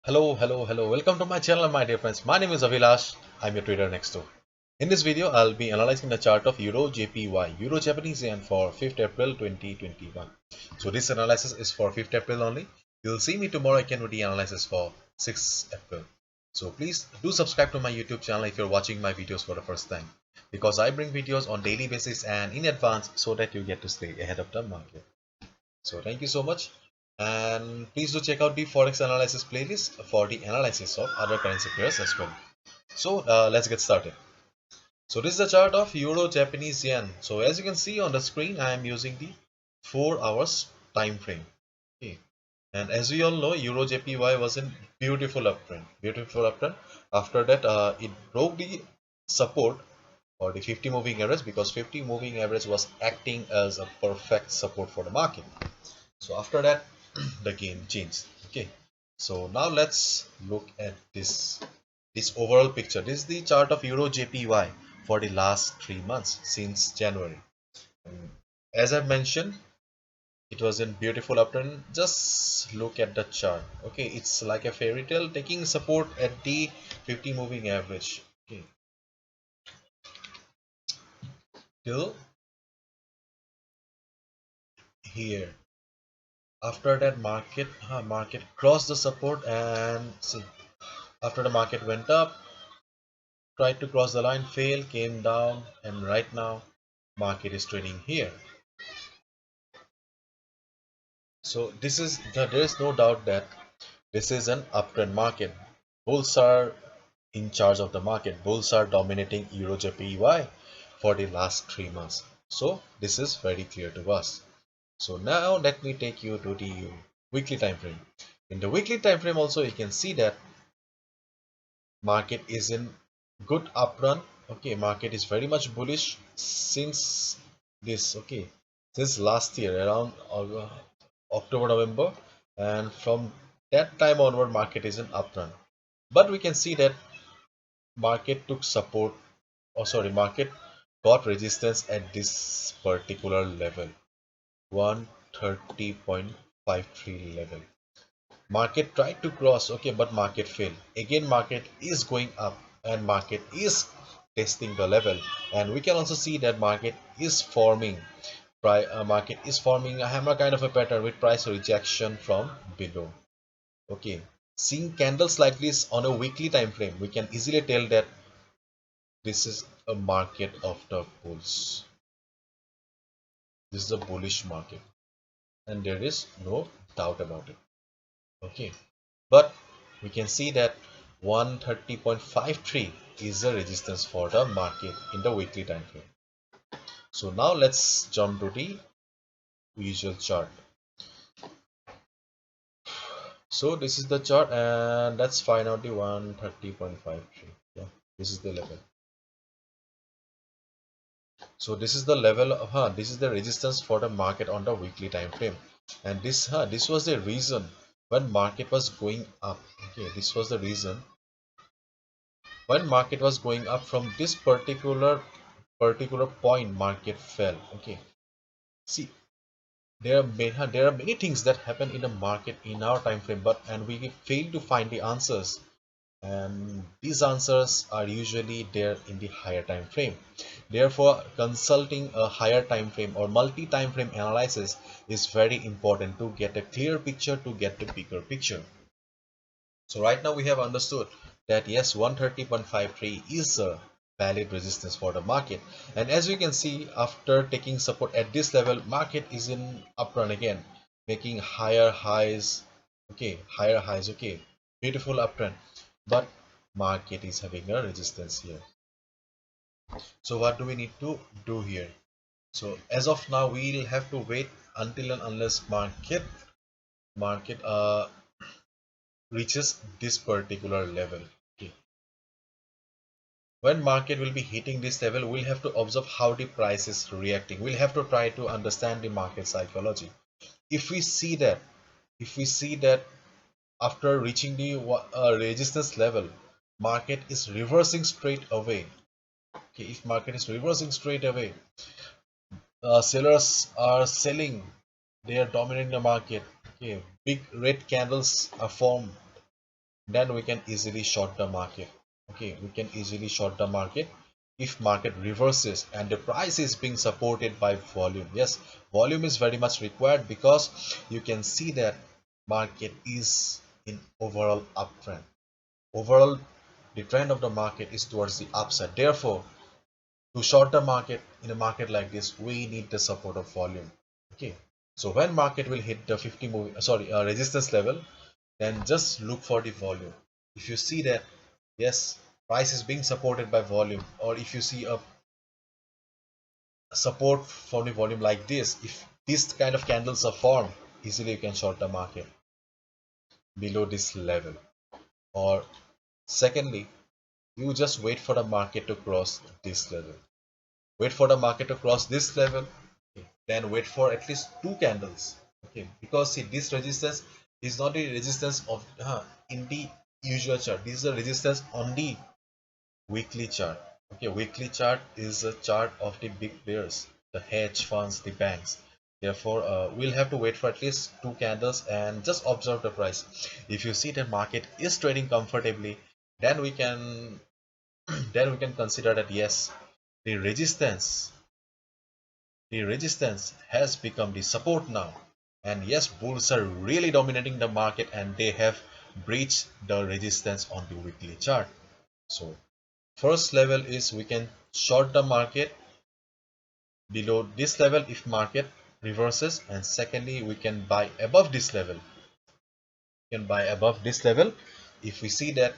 Hello. Welcome to my channel, my dear friends. My name is Avilash. I'm your trader next door. In this video, I'll be analyzing the chart of EURJPY, Euro Japanese Yen for 5th April 2021. So this analysis is for 5th April only. You'll see me tomorrow again with the analysis for 6th April. So please do subscribe to my YouTube channel if you're watching my videos for the first time, because I bring videos on daily basis and in advance so that you get to stay ahead of the market. So thank you so much, and please do check out the Forex analysis playlist for the analysis of other currency pairs as well. So let's get started. So this is the chart of Euro Japanese Yen. So as you can see on the screen, I am using the 4 hours time frame. Okay. And as we all know, Euro JPY was in beautiful uptrend. Beautiful uptrend. After that, it broke the support or the 50 moving average, because 50 moving average was acting as a perfect support for the market. So after that, the game changed. Okay, so now let's look at this overall picture. This is the chart of Euro JPY for the last 3 months since January. And as I mentioned, it was in beautiful uptrend. Just look at the chart. Okay, it's like a fairy tale taking support at the 50 moving average. Okay, till here. After that, market crossed the support, and see, after the market went up, tried to cross the line, failed, came down, and right now market is trading here. So there is no doubt that this is an uptrend market. Bulls are in charge of the market. Bulls are dominating EURJPY for the last 3 months. So this is very clear to us. So now let me take you to the weekly time frame. In the weekly time frame also, you can see that market is in good uptrend. Okay, market is very much bullish since this, okay, since last year around October, November, and from that time onward market is in uptrend. But we can see that market took support, or sorry, market got resistance at this particular level, 130.53 level. Market tried to cross, okay, but market failed. Again, market is going up and market is testing the level, and we can also see that market is forming a hammer kind of a pattern with price rejection from below. Okay, seeing candles like this on a weekly time frame, we can easily tell that this is a market of the bulls. This is a bullish market, and there is no doubt about it. Okay, but we can see that 130.53 is the resistance for the market in the weekly time frame. So now let's jump to the usual chart. So this is the chart, and let's find out the 130.53. Yeah, this is the level. So this is the level of this is the resistance for the market on the weekly time frame, and this was the reason when market was going up. Okay, this was the reason when market was going up. From this particular point market fell. Okay, see, there are many things that happen in the market in our time frame, but and we fail to find the answers, and these answers are usually there in the higher time frame. Therefore, consulting a higher time frame or multi time frame analysis is very important to get a clear picture, to get the bigger picture. So right now we have understood that yes, 130.53 is a valid resistance for the market, and as we can see, after taking support at this level, market is in uptrend again, making higher highs. Okay, higher highs. Okay, beautiful uptrend, but market is having a resistance here. So what do we need to do here? So as of now, we'll have to wait until and unless market reaches this particular level. Okay, when market will be hitting this level, we'll have to observe how the price is reacting. We'll have to try to understand the market psychology. If we see that if we see that after reaching the resistance level, market is reversing straight away. Okay, if market is reversing straight away, sellers are selling, they are dominating the market. Okay, big red candles are formed. then we can easily short the market. Okay, we can easily short the market if market reverses and the price is being supported by volume. Yes, volume is very much required because you can see that market is in overall uptrend. Overall, the trend of the market is towards the upside. Therefore, to short the market in a market like this, we need the support of volume. Okay, so when market will hit the 50 moving resistance level, then just look for the volume. If you see that yes, price is being supported by volume, or if you see a support for the volume like this, if this kind of candles are formed, easily you can short the market below this level. Or secondly, you just wait for the market to cross this level. Wait for the market to cross this level, okay, then wait for at least two candles. Okay, because see, this resistance is not the resistance of in the usual chart. This is the resistance on the weekly chart. Okay, weekly chart is a chart of the big players, the hedge funds, the banks. Therefore, we'll have to wait for at least two candles and just observe the price. If you see the market is trading comfortably, then we can then we can consider that yes, the resistance the resistance has become the support now, and yes, bulls are really dominating the market and they have breached the resistance on the weekly chart. So first level is we can short the market below this level if market reverses, and secondly we can buy above this level. We can buy above this level if we see that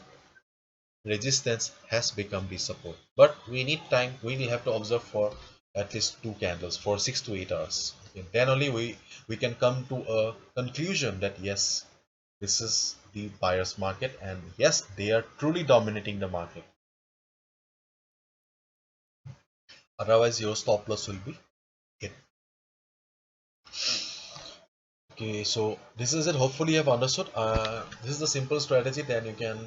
resistance has become the support, but we need time. We will have to observe for at least two candles for 6 to 8 hours. Okay, then only we can come to a conclusion that yes, this is the buyers market and yes, they are truly dominating the market. Otherwise your stop loss will be hit. Okay, so this is it. Hopefully you have understood. This is the simple strategy. Then you can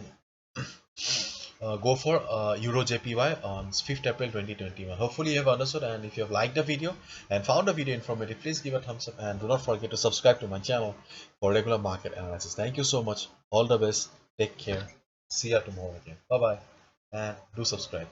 go for EURJPY on 5th April 2021. Hopefully you have understood, and if you have liked the video and found the video informative, please give a thumbs up and do not forget to subscribe to my channel for regular market analysis. Thank you so much. All the best. Take care. See you tomorrow again. Bye bye, and do subscribe.